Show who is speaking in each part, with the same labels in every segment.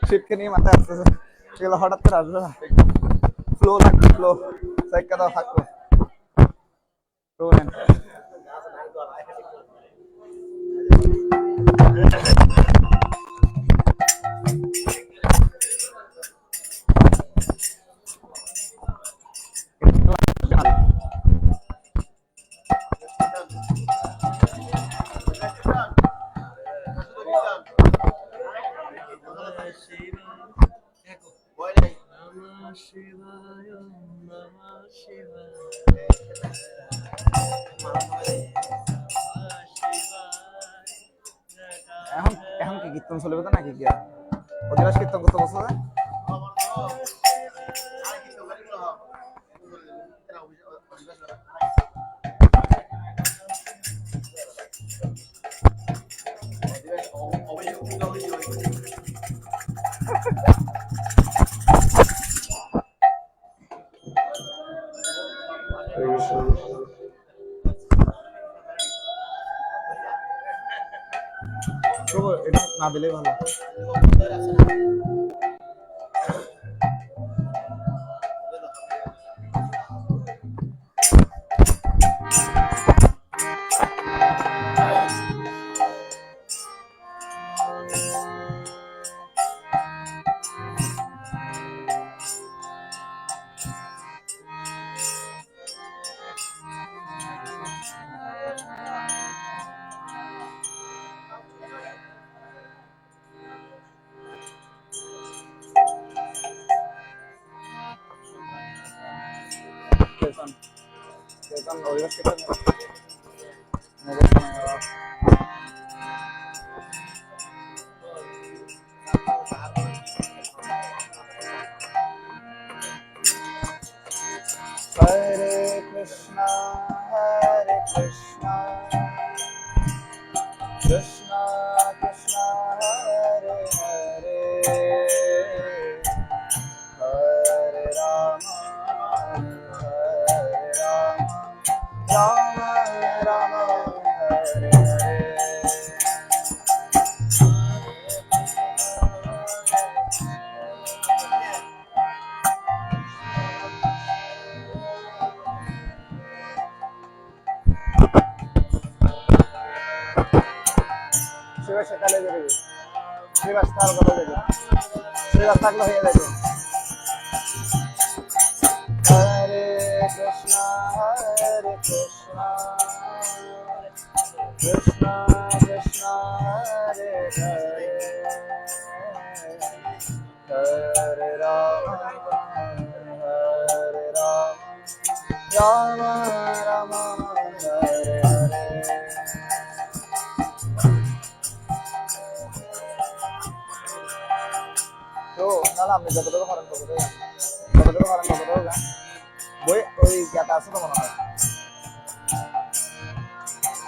Speaker 1: শিটকে নিয়ে মাথায় আসতেছে, এগুলো হঠাৎ করে আসবে না। ফ্লো লাগবে, ফ্লো সাইকা দাও থাকবো। এখন এখন কি কীর্তন চলবে তো নাকি কি আর অধিবাস কীর্তন করতে বসে যায়। তবু এটা না দিলেই ভালো। অধিবাস কীর্তন Hare Krishna, Krishna Krishna, Hare Hare, Hare Rama, Rama Rama, Hare Hare. Shiva Shakale Devi, Shiva Star Golo Devi, Shiva Sakla Hare Devi. Hare Krishna, Krishna Krishna, Hare Hare, Hare Rama, Rama Rama, Hare Hare. তো না আপনি যতটুকু পারেন ততটুকু গান, বই ওই জ্ঞাতা আছে তো মনে হয়।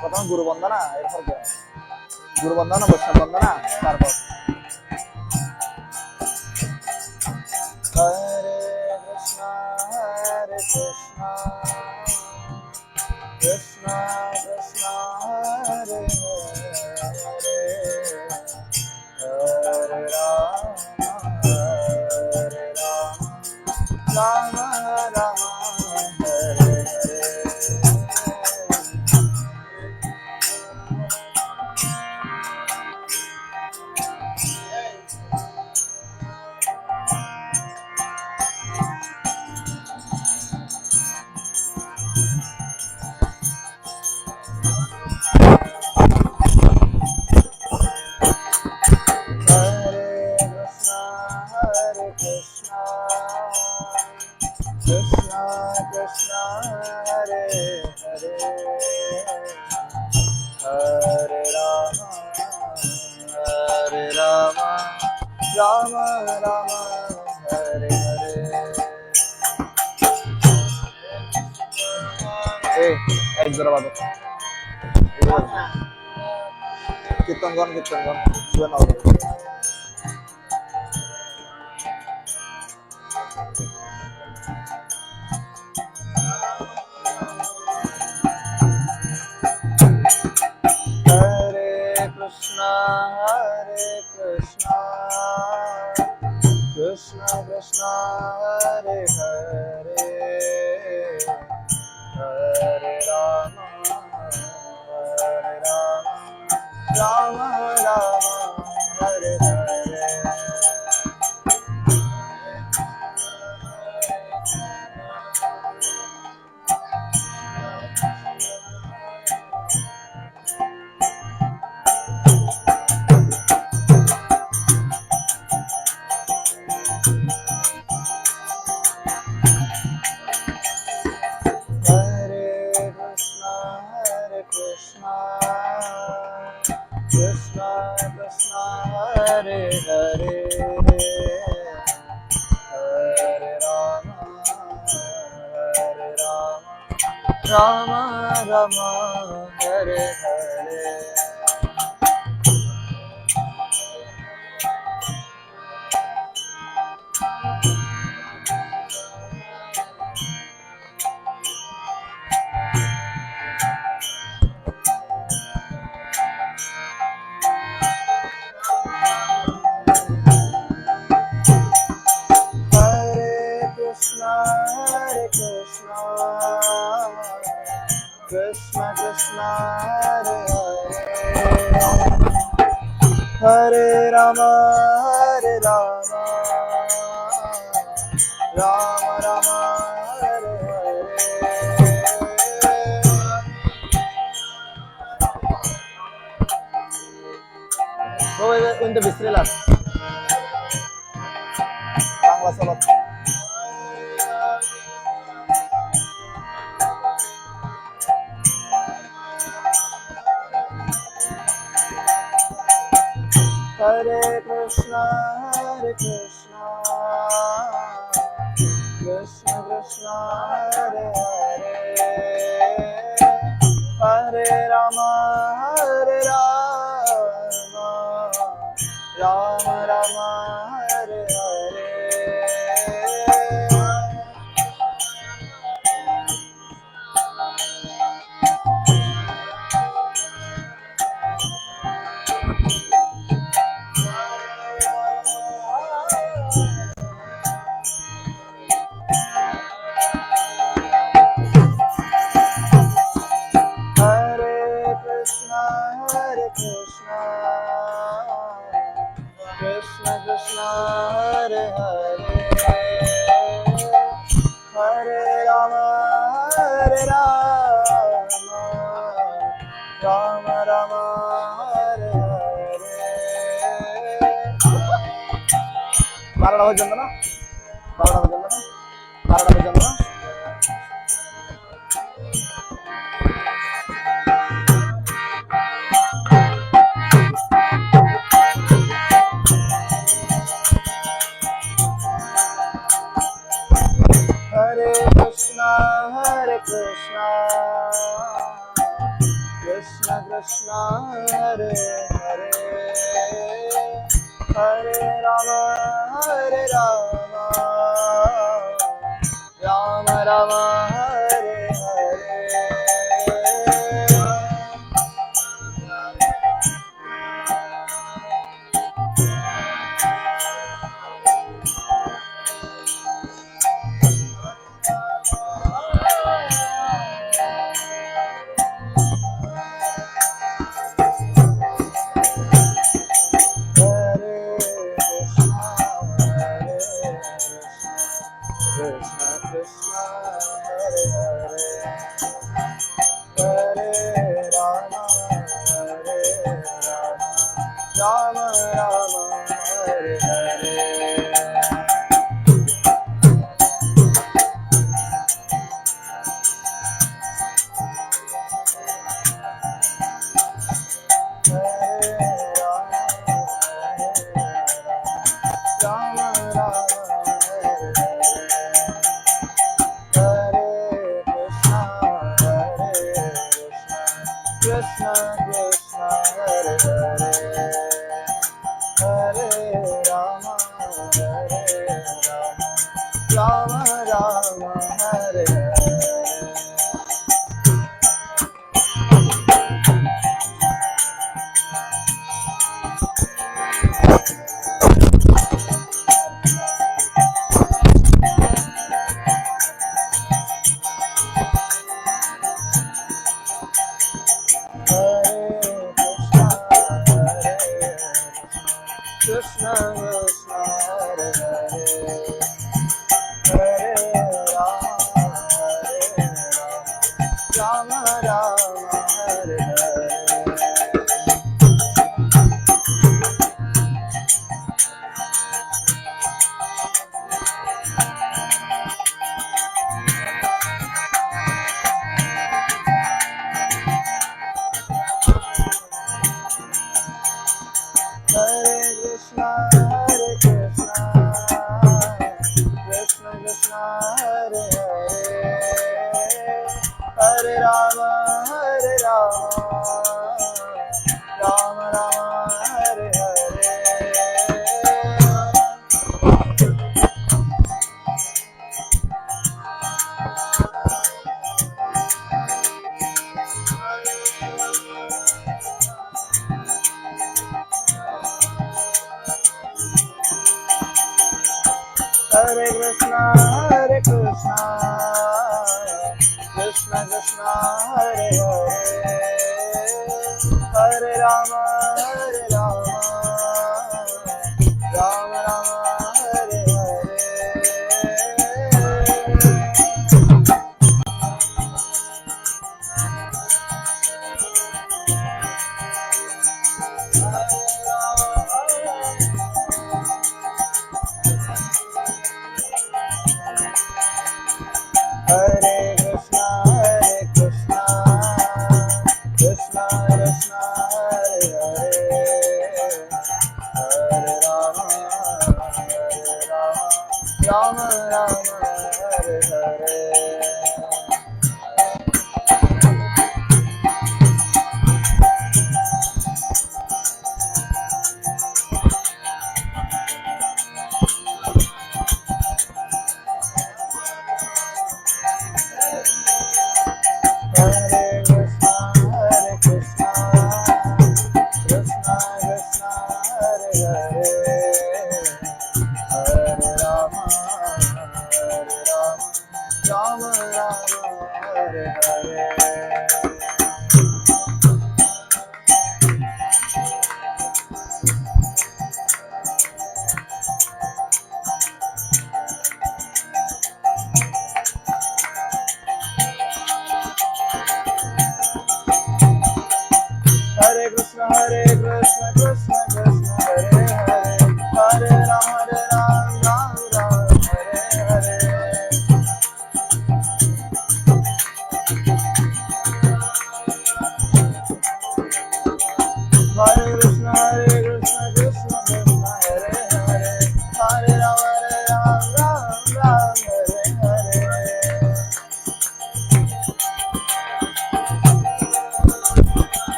Speaker 1: প্রথমে গুরু বন্দনা, এরপর গুরু বন্দনা, বৈষ্ণব বন্দনা, তারপর হরে কৃষ্ণ কৃষ্ণ কৃষ্ণ, হরে হরে, হরে Ram Ram Ram, Hare Hare. Rama Rama, Hare Hare. Hey, ek zara baat. Kirtan gan, suban aur. Hare Krishna, Hare Krishna, Krishna Krishna Hare Hare Hare Rama Hare Rama Rama Rama Hare Hare Krishna Krishna Hare Hare Hare Rama Rama Rama Hare Hare Krishna Krishna Hare Hare Hare Rama Rama Rama Hare Hare Go in the Bismillah Bangla Salat Hare Krishna Krishna Krishna Hare Hare Hare Rama Rama Rama Hare Hare Krishna Krishna Hare Hare Hare Rama Rama Rama Hare Hare বারোটা পর্যন্ত না Hare Krishna Krishna Krishna Hare Hare Hare Rama Rama Rama Hare Hare Krishna Krishna Hare Hare Hare Rama Rama Rama Hare Hare Krishna Krishna Hare Hare Hare Rama Rama Rama Hare Hare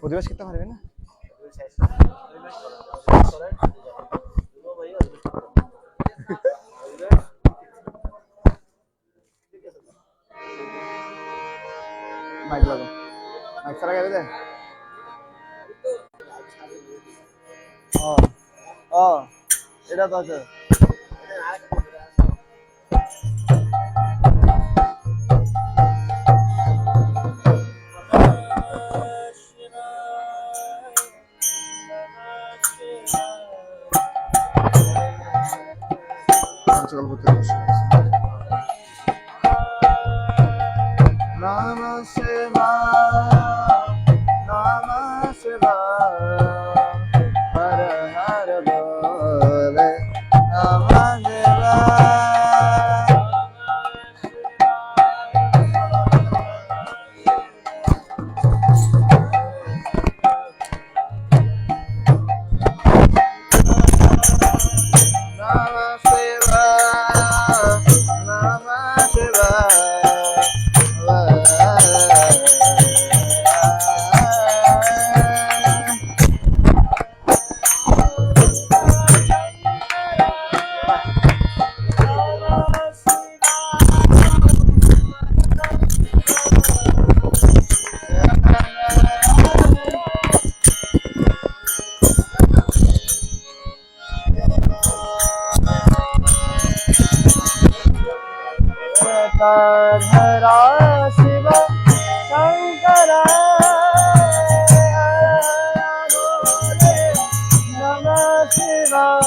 Speaker 1: প্রতিবাস করতে পারবে না mic লাগো mic ছাড়া গেলে দে ও এটা তো আছে Namah Shivaya, Namah Shivaya, Har Har Bole, Namah Shivaya. Hara Shiva Shankara Namah Shivaya.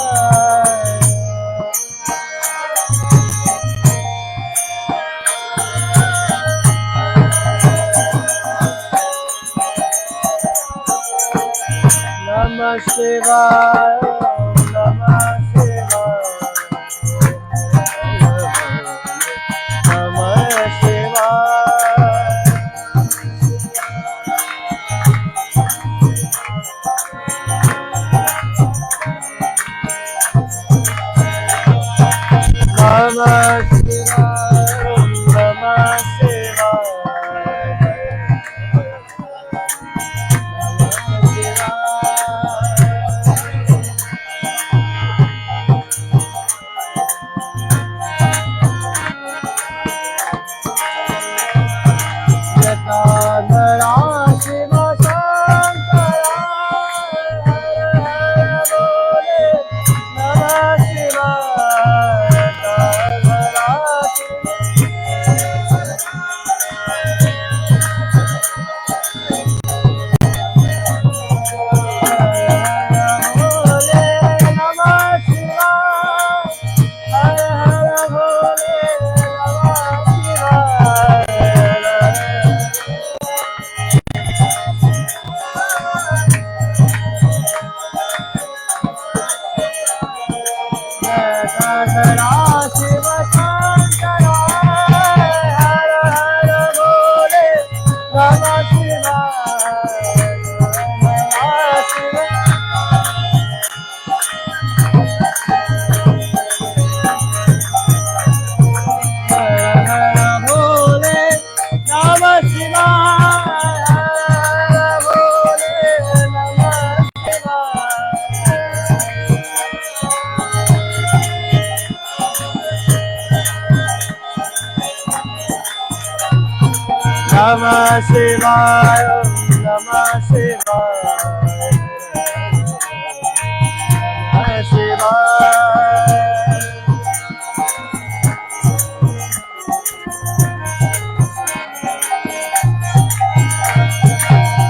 Speaker 1: Namah Shivaya, Namah Shivaya. Namah Shivaya, Namah Namah Shivaya, Namah Shivaya, Namah Shivaya.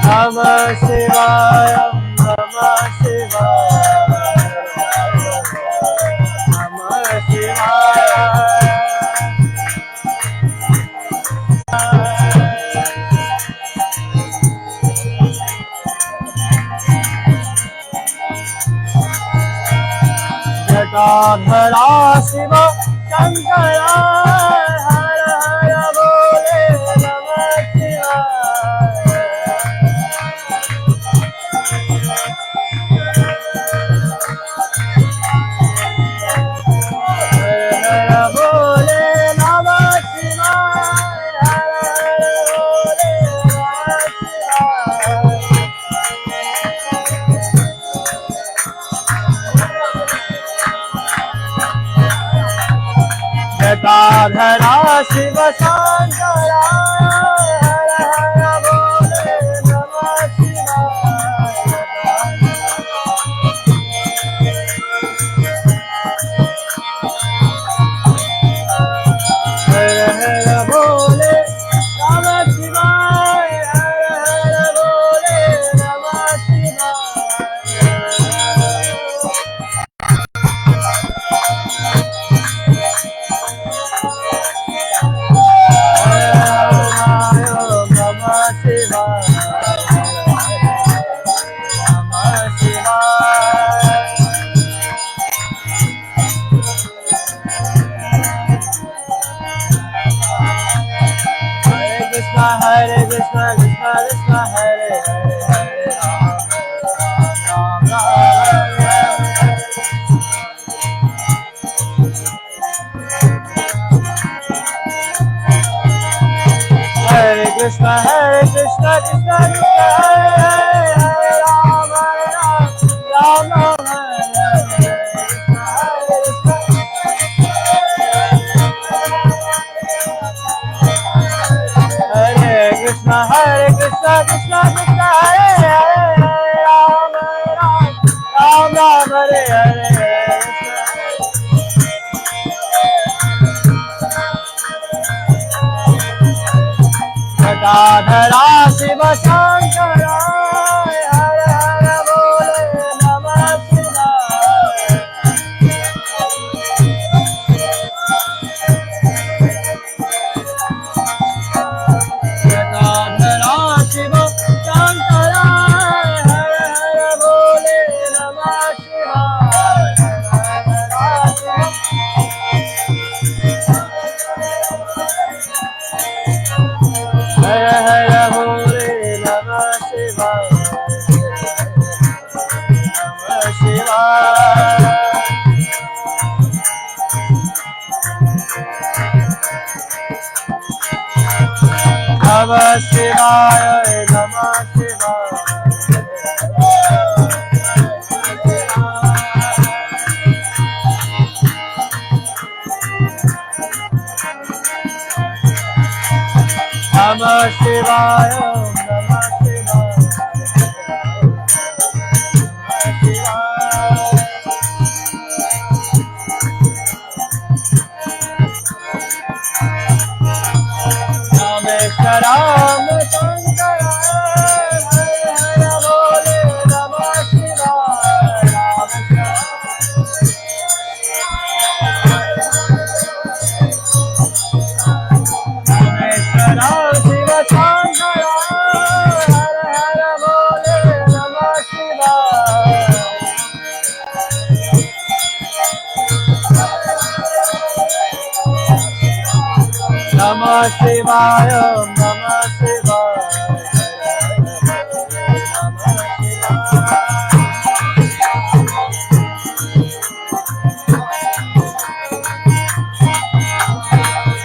Speaker 1: Namah Shivaya, Namah Shivaya. जटाधरा Shiv Shankar हर हर बोले नमः शिवाय जटाधरा शिव शंकरा हर हर बोले नमः शिवाय हर हर बोले नमः शिवाय हर हर बोले नमः Hare Krishna, Krishna Krishna, Hare Hare, Hare Ram, Ram Ram, Hare Hare Krishna, Krishna Krishna, Hare Hare, Hare Ram, Ram Ram, Hare Krishna, Hare Krishna, Krishna Krishna, Hare Hare, Hare Ram, Ram Ram, Hare Hare. जटाधरा Shiv Shankara हर हर बोले नमः शिवाय जटाधरा शिव शंकरा हर हर बोले नमः शिवाय हर हर बोले नमः शिवाय नमः शिवाय नमः शिवाय नमः शिवाय नमः शिवाय नमः राम शंकर हर हर बोले नमः शिवाय रामेश्वर शिव शंकर हर हर बोले नमः शिवाय नमः शिवाय नमः शिवाय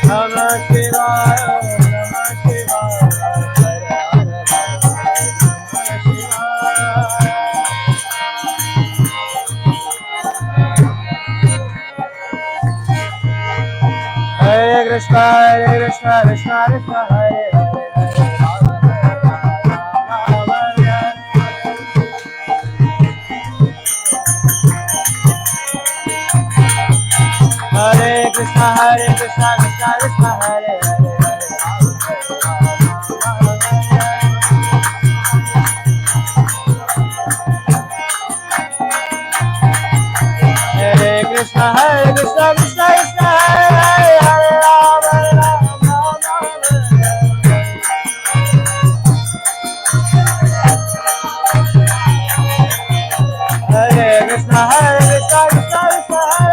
Speaker 1: नमः शिवाय नमः शिवाय Hare Krishna, Krishna Krishna, Hare Hare, Hare Krishna, Krishna Krishna, Hare Hare, Hare Krishna, Krishna Krishna, Hare Hare, Hare Krishna, Krishna Krishna, Hare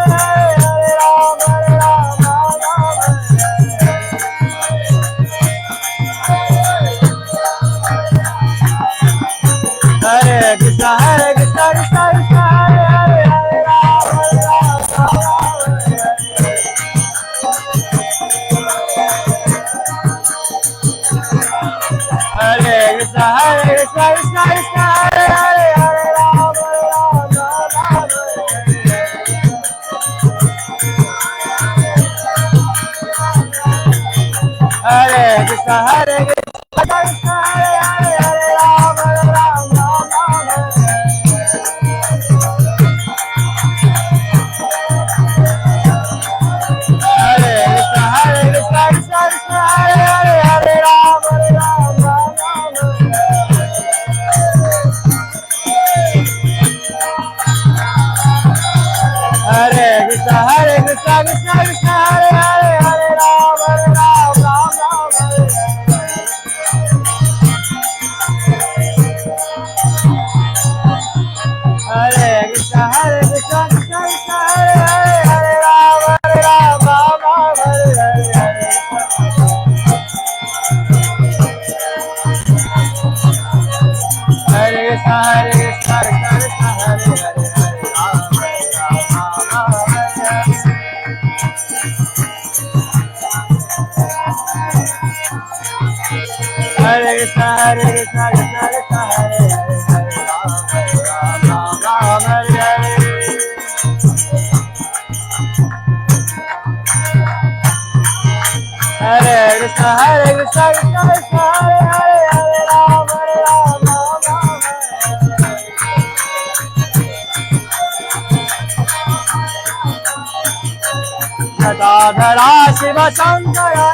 Speaker 1: Radha Shiva Shankara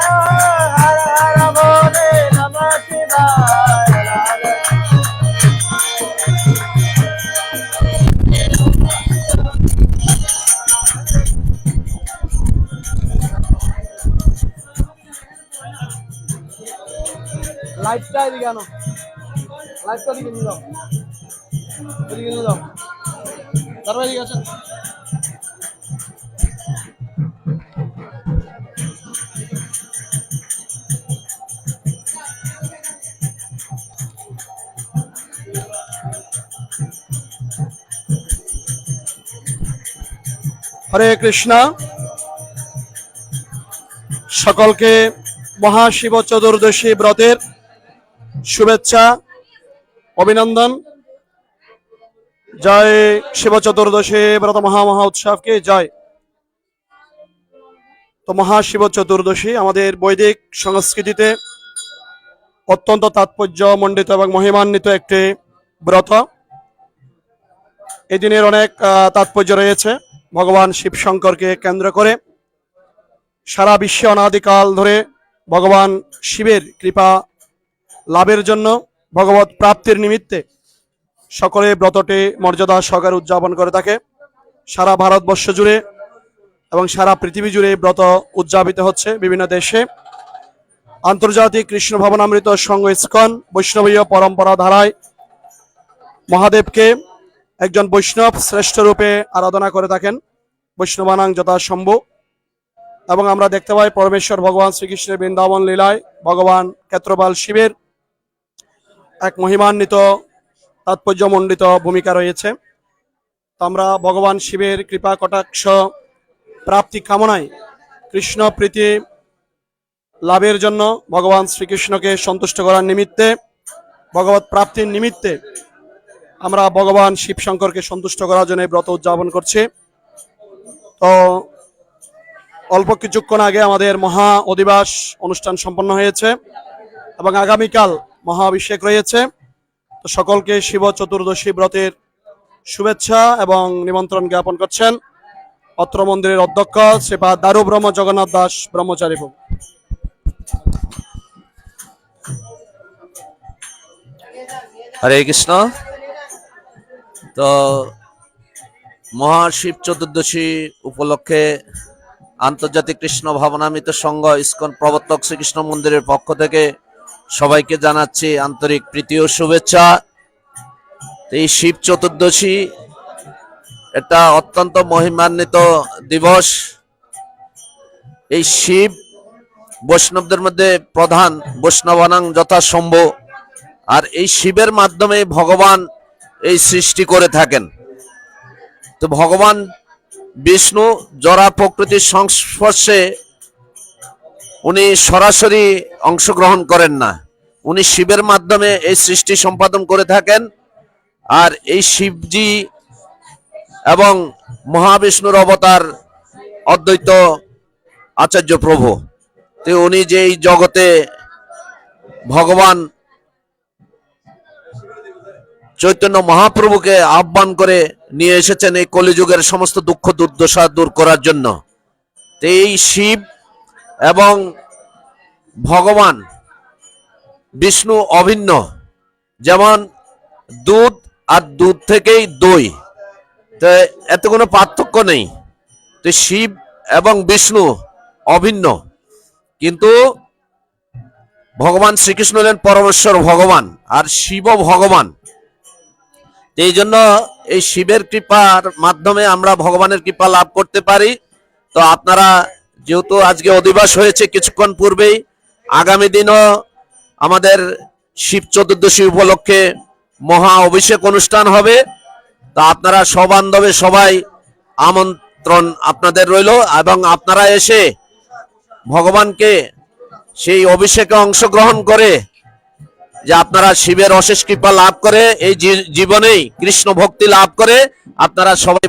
Speaker 1: Hara Hara Bole Namah Shivaya লাইটটা এদিকে আনো লাইটটা দিকে নিয়ে যাও এদিকে নিয়ে যাও তারপরে এদিকে আছেন হরে কৃষ্ণ সকলকে মহাশিব চতুর্দশী ব্রতের শুভেচ্ছা অভিনন্দন জয় শিব চতুর্দশী ব্রত মহা উৎসবকে জয় তো মহাশিব চতুর্দশী আমাদের বৈদিক সংস্কৃতিতে অত্যন্ত তাৎপর্য মণ্ডিত এবং মহিমান্বিত একটি ব্রত এই দিনের অনেক তাৎপর্য রয়েছে ভগবান শিব শঙ্করকে কেন্দ্র করে সারা বিশ্বে অনাদিকাল ধরে ভগবান শিবের কৃপা লাভের জন্য ভগবত প্রাপ্তির নিমিত্তে সকলে ব্রতটি মর্যাদা সহকারে উদযাপন করে থাকে সারা ভারতবর্ষ জুড়ে এবং সারা পৃথিবী জুড়ে ব্রত উদযাপিত হচ্ছে বিভিন্ন দেশে আন্তর্জাতিক কৃষ্ণ ভবনামৃত সংঘ ইস্কন বৈষ্ণবীয় পরম্পরা ধারায় মহাদেবকে একজন বৈষ্ণব শ্রেষ্ঠ রূপে আরাধনা করে থাকেন বৈষ্ণবানাং যথাসম্ভব এবং আমরা দেখতে পাই পরমেশ্বর ভগবান শ্রীকৃষ্ণের বৃন্দাবন লীলায় ভগবান ক্ষেত্রপাল শিবের এক মহিমান্বিত তাৎপর্যমণ্ডিত ভূমিকা রয়েছে তো আমরা ভগবান শিবের কৃপা কটাক্ষ প্রাপ্তি কামনায় কৃষ্ণ প্রীতি লাভের জন্য ভগবান শ্রীকৃষ্ণকে সন্তুষ্ট করার নিমিত্তে ভগবত প্রাপ্তির নিমিত্তে আমরা ভগবান শিব শঙ্করকে সন্তুষ্ট করার জন্য ব্রত উদযাপন করছি তো অল্প কিছুক্ষণ আগে আমাদের মহা অধিবাস অনুষ্ঠান সম্পন্ন হয়েছে এবং আগামীকাল মহাভিষেক রয়েছে তো সকলকে শিব চতুর্দশী ব্রতের শুভেচ্ছা এবং নিমন্ত্রণ জ্ঞাপন করছেন অত্র মন্দিরের অধ্যক্ষ শ্রীপাদ দারু ব্রহ্ম জগন্নাথ দাস ব্রহ্মচারী প্রভু।
Speaker 2: হরে কৃষ্ণ। তো মহাশিব চতুর্দশী উপলক্ষে আন্তর্জাতিক কৃষ্ণ ভাবনামৃত সংঘ ইস্কন প্রবর্তক শ্রীকৃষ্ণ মন্দিরের পক্ষ থেকে সবাইকে জানাচ্ছি আন্তরিক প্রীতি ও শুভেচ্ছা। এই শিব চতুর্দশী এটা অত্যন্ত মহিমান্বিত দিবস। এই শিব বৈষ্ণবদের মধ্যে প্রধান, বৈষ্ণবানাং যথাসম্ভব। আর এই শিবের মাধ্যমে ভগবান এই সৃষ্টি করে থাকেন। তো ভগবান বিষ্ণু জরা প্রকৃতির সংস্পর্শে উনি সরাসরি অংশগ্রহণ করেন না, উনি শিবের মাধ্যমে এই সৃষ্টি সম্পাদন করে থাকেন। আর এই শিবজি এবং মহাবিষ্ণুর অবতার অদ্বৈত আচার্য প্রভু, তো উনি যে এই জগতে ভগবান চৈতন্য মহাপ্রভুকে আহ্বান করে নিয়ে এসেছেন এই কলিযুগের সমস্ত দুঃখ দুর্দশা দূর করার জন্য। তো এই শিব এবং ভগবান বিষ্ণু অভিন্ন, যেমন দুধ আর দুধ থেকেই দই, তো এত কোনো পার্থক্য নেই। তো শিব এবং বিষ্ণু অভিন্ন, কিন্তু ভগবান শ্রীকৃষ্ণ হলেন পরমেশ্বর ভগবান আর শিব ভগবান। এই জন্য এই শিবের কৃপার মাধ্যমে আমরা ভগবানের কৃপা লাভ করতে পারি। তো আপনারা যেহেতু আজকে অধিবাস হয়েছে কিছুক্ষণ পূর্বেই, আগামী দিনও আমাদের শিব চতুর্দশী উপলক্ষে মহা অভিষেক অনুষ্ঠান হবে। তা আপনারা সবান্ধবে সবাই আমন্ত্রণ আপনাদের রইল, এবং আপনারা এসে ভগবানকে সেই অভিষেকে অংশগ্রহণ করে যে আপনারা শিবের অশেষ কৃপা লাভ করে এই জীবনেই কৃষ্ণ ভক্তি লাভ করে আপনারা সবাই।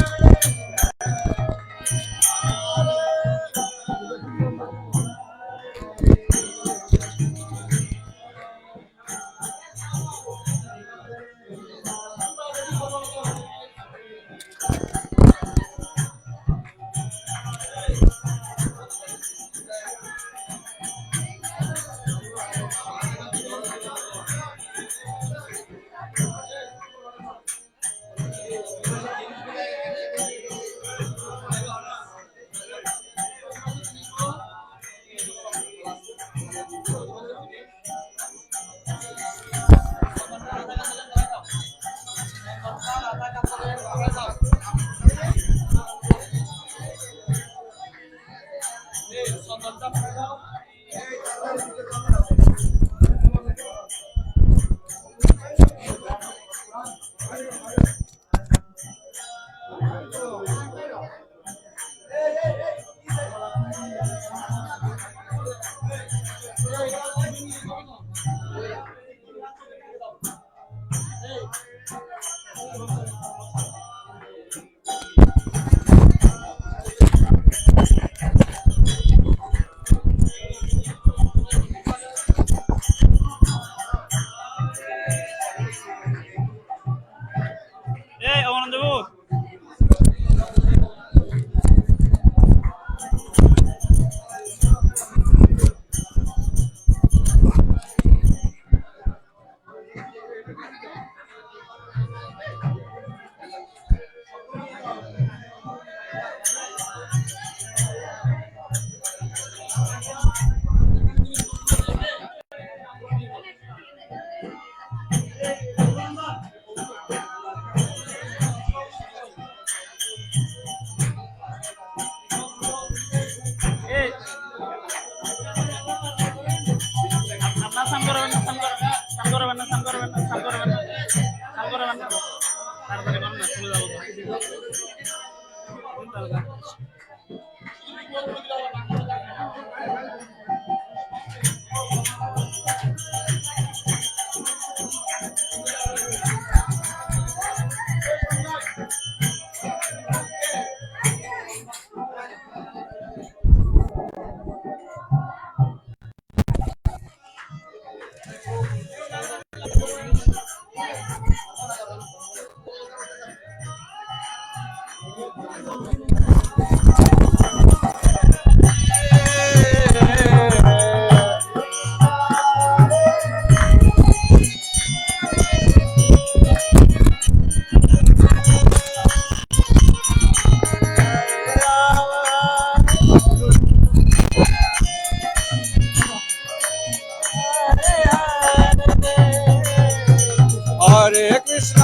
Speaker 3: হরে কৃষ্ণ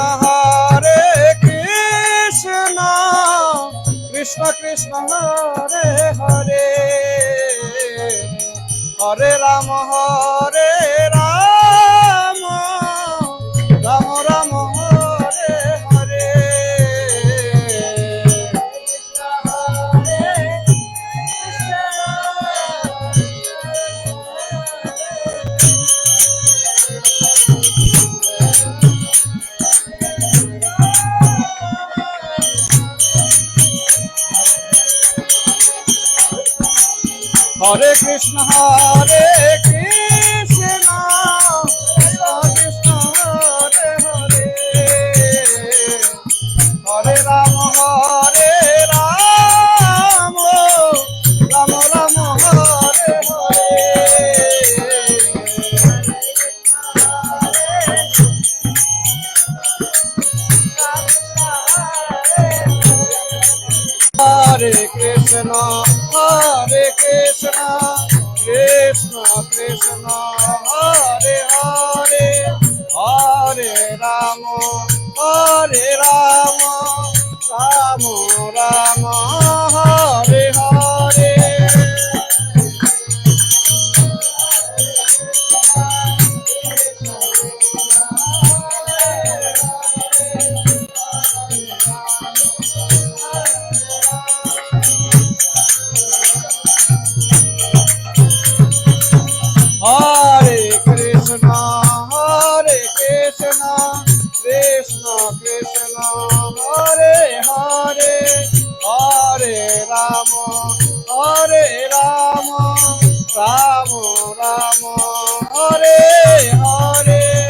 Speaker 3: কৃষ্ণ কৃষ্ণ হরে হরে, হরে রাম রাম রাম হরে হরে। হরে Krishna Krishna Krishna, Hare Krishna, Krishna Krishna, Hare Hare, Hare Rama, Hare Rama, Rama Rama, Hare Hare. Hare Krishna, Hare Krishna, Krishna Krishna, Hare Hare, Hare Rama, Hare Rama, Rama Rama, Hare Hare.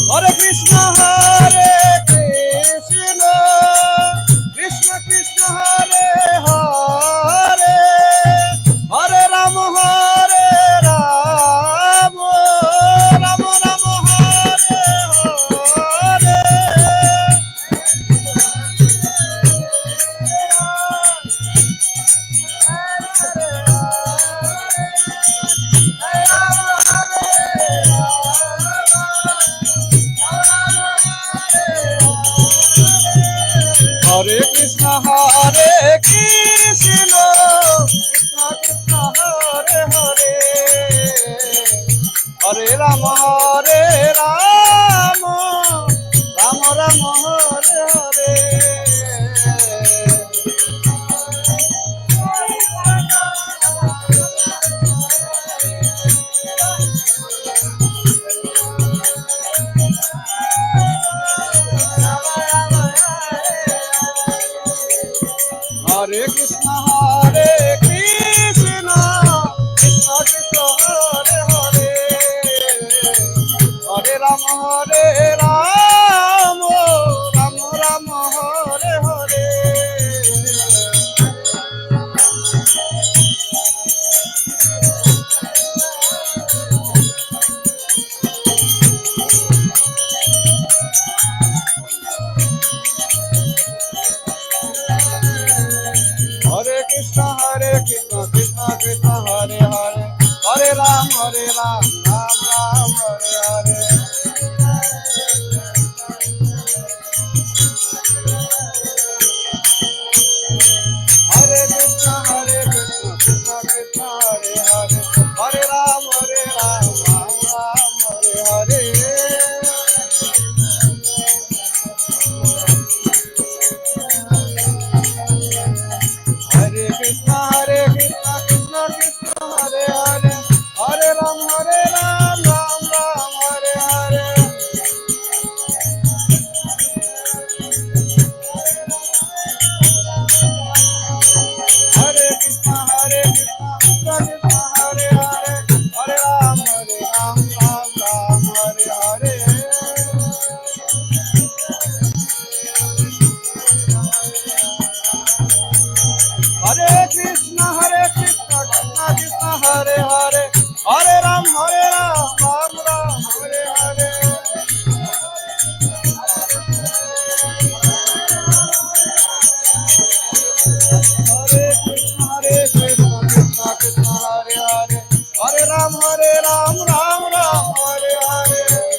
Speaker 3: Hare Krishna, Hare Krishna, Krishna Krishna, Hare Hare, Hare Rama, Hare Rama, Rama Rama, Hare Hare. Hare Krishna, Hare Krishna, Krishna Krishna, Hare Hare, Hare Rama, Hare Rama, Rama Rama, Hare Hare. Hare Krishna, Hare Krishna, Krishna Krishna, Hare Hare, Hare Rama, Hare Rama, Rama Rama, Hare Hare. Hare Krishna, Krishna Krishna, Hare Hare, Hare Ram, Ram Ram, Hare Hare. Hare Krishna, Krishna Krishna, Hare Hare, Hare Ram, Ram Ram, Hare Hare. Hare Krishna, Krishna Krishna, Hare Hare, Hare Ram, Ram Ram, Hare Hare. Hare Krishna, Krishna Krishna, Hare Hare, Hare Ram, Ram Ram, Hare Hare. Hare Krishna, Krishna Krishna, Hare Hare, Hare Ram, Ram Ram, Hare Hare. Hare Krishna, Krishna Krishna, Hare Hare, Hare Ram, Ram Ram, Hare Hare.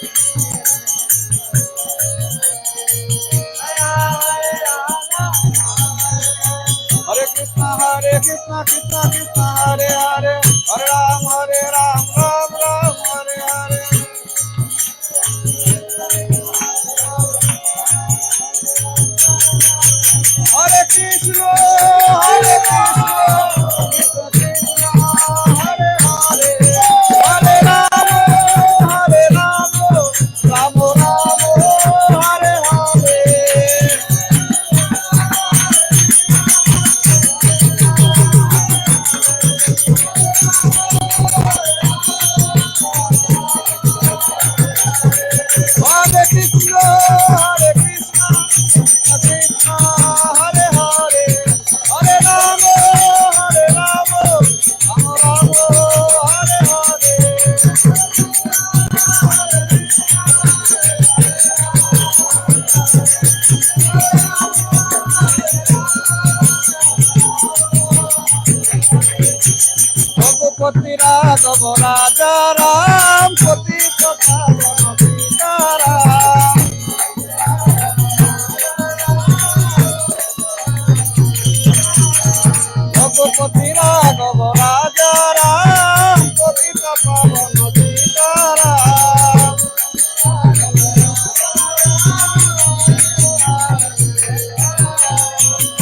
Speaker 3: Hare Krishna, Krishna Krishna, Hare Hare, Hare Ram, Ram Ram, Hare Hare. Hare Krishna, Krishna Krishna, Hare Hare, Hare Ram, Ram Ram, Hare Hare. Hare Krishna, Krishna Krishna Hare Hare Hare Ram Ram Ram Hare Hare Raghupati রাঘব রাজা রাম পতিত পাবন সীতারাম রঘুপতি রাঘব রাজা রাম পতিত পাবন সীতারাম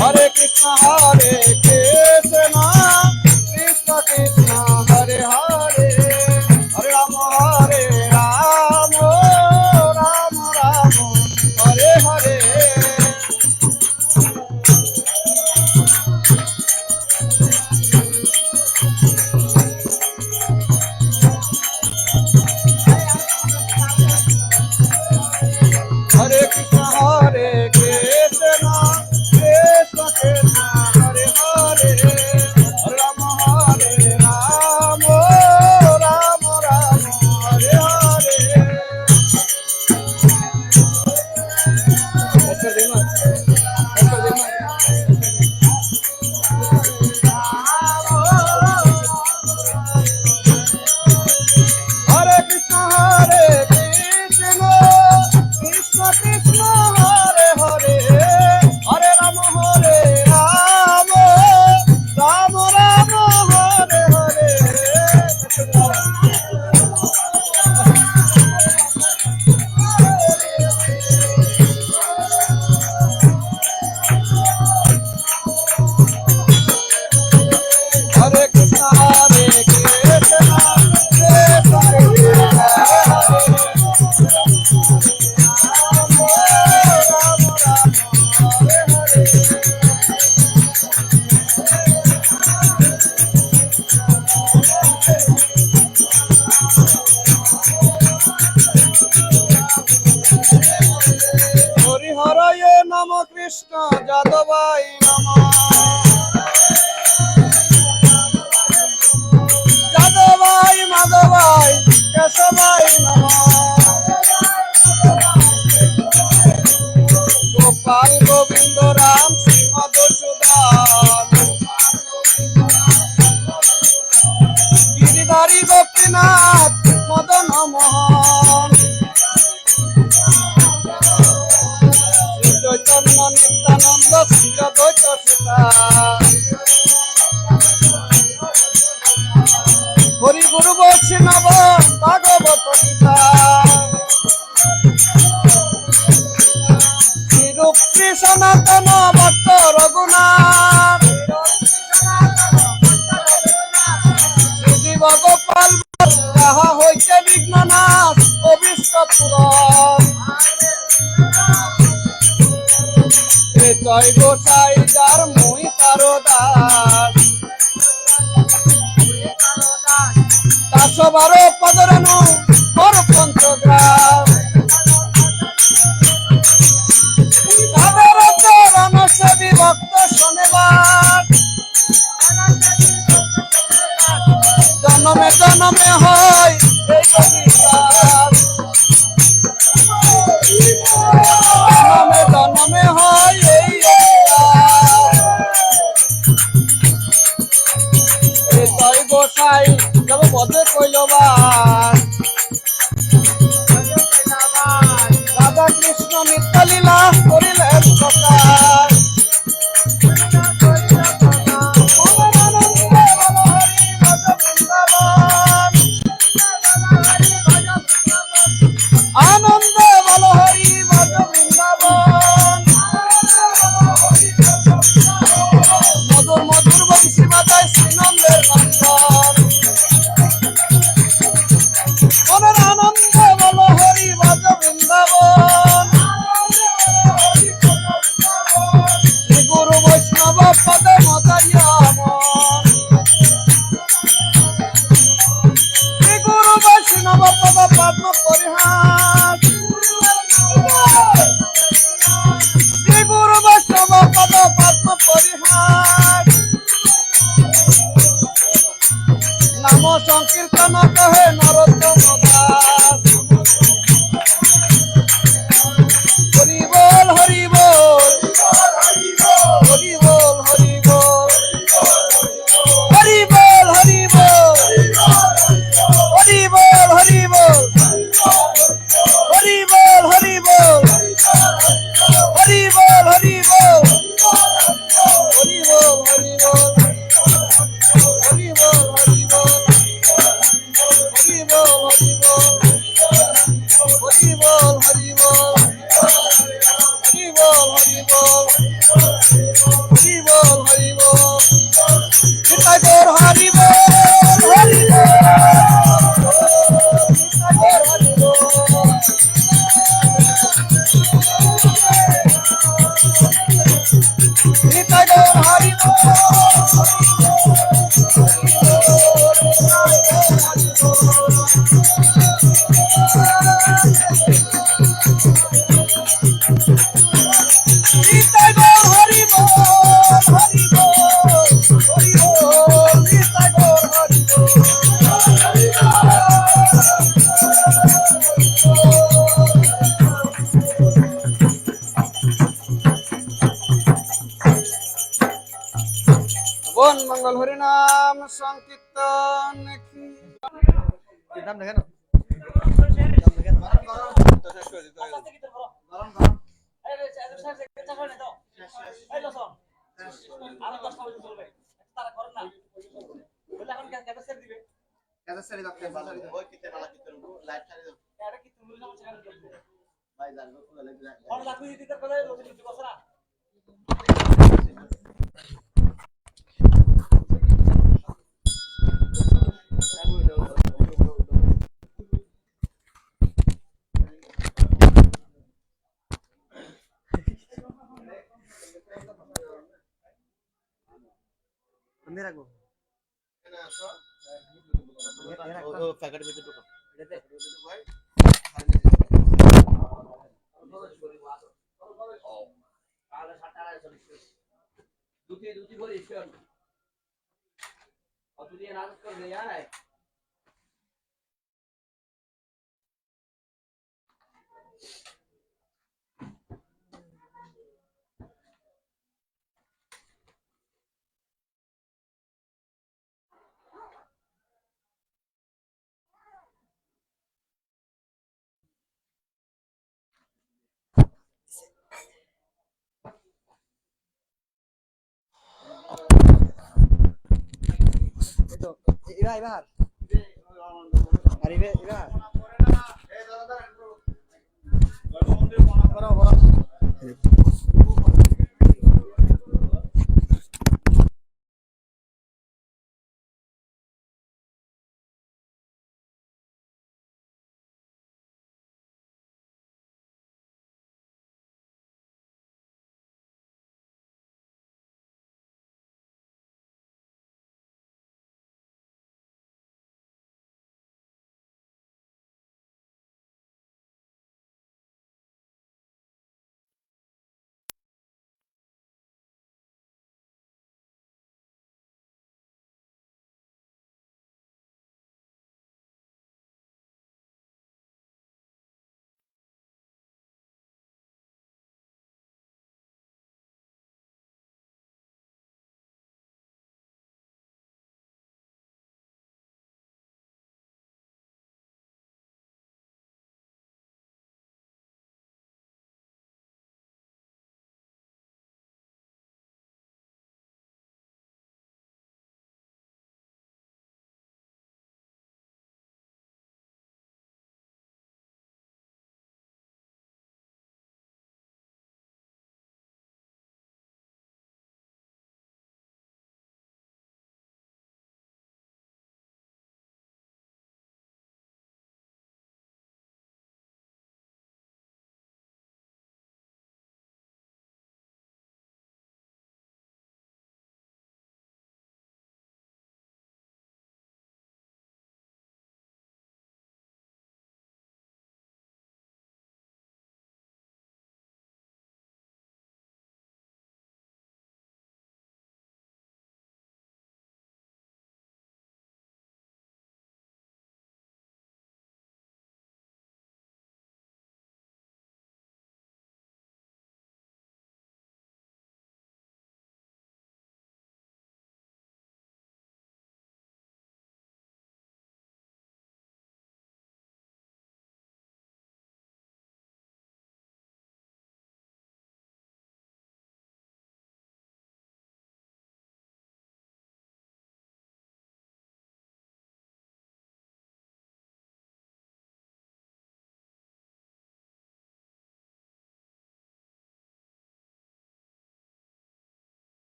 Speaker 3: হরে কৃষ্ণ হরে কৃষ্ণ কৃষ্ণ কৃষ্ণ হরে হরে হরে রাম রাম রাম হরে হরে হরে কৃষ্ণ হরে কৃষ্ণ কৃষ্ণ কৃষ্ণ হরে হরে হরে রাম রাম রাম হরে হরে হরে কৃষ্ণ হরে কৃষ্ণ কৃষ্ণ কৃষ্ণ হরে হরে হরে রাম রাম রাম হরে হরে হরে কৃষ্ণ হরে কৃষ্ণ কৃষ্ণ কৃষ্ণ হরে হরে হরিহরয়ে নম কৃষ্ণ যাদবাই নম যাদবাই মাধবাই কেশবাই নম গোপাল গোবিন্দ রাম শ্রী মধুসূদন গিরিধারী গোপীনাথ মদন মোহন শ্রী চৈতন্য নিত্যানন্দ শ্রী অদ্বৈত সীতা হরি গুরু বৈষ্ণব ভাগবত গীতা শ্রীরূপ শ্রী সনাতন ভক্ত রঘুনাথ শ্রীজীব গোপাল যাহা হইতে বিঘ্ননাশ অভীষ্ট পূরণ জয় গোসাই যার মই তারো দাস দাস বারো পদরেণু পর পঞ্চগ্রাম তাদের চরণ সেবী ভক্ত শোনেবার জনমে জনমে হয় এই অভিশাপ জনমে জনমে হয় এই জয় গোসাই যাব বদে কইলবার রাধা কৃষ্ণ নিত্য লীলা করিলেন প্রকাশ আনন্দে বল হরি ভজ বৃন্দাবন মধুর মধুর বংশী বাজায় শ্রীনন্দের নন্দন মনের আনন্দে বল হরি ভজ বৃন্দাবন হরি বল হরি বল নিতাই গৌর হরি বল হরি বল নিতাই গৌর হরি বল নিতাই গৌর হরি নিতাই গৌর হরি বল হরি বল হরি বল নিতাই গৌর হরি বল মঙ্গল হরি নাম সংকীর্তন কি নাম দেখেন আমি রাখবো প্যাকেট ভিতরে ঢুকাও এবার আর এবার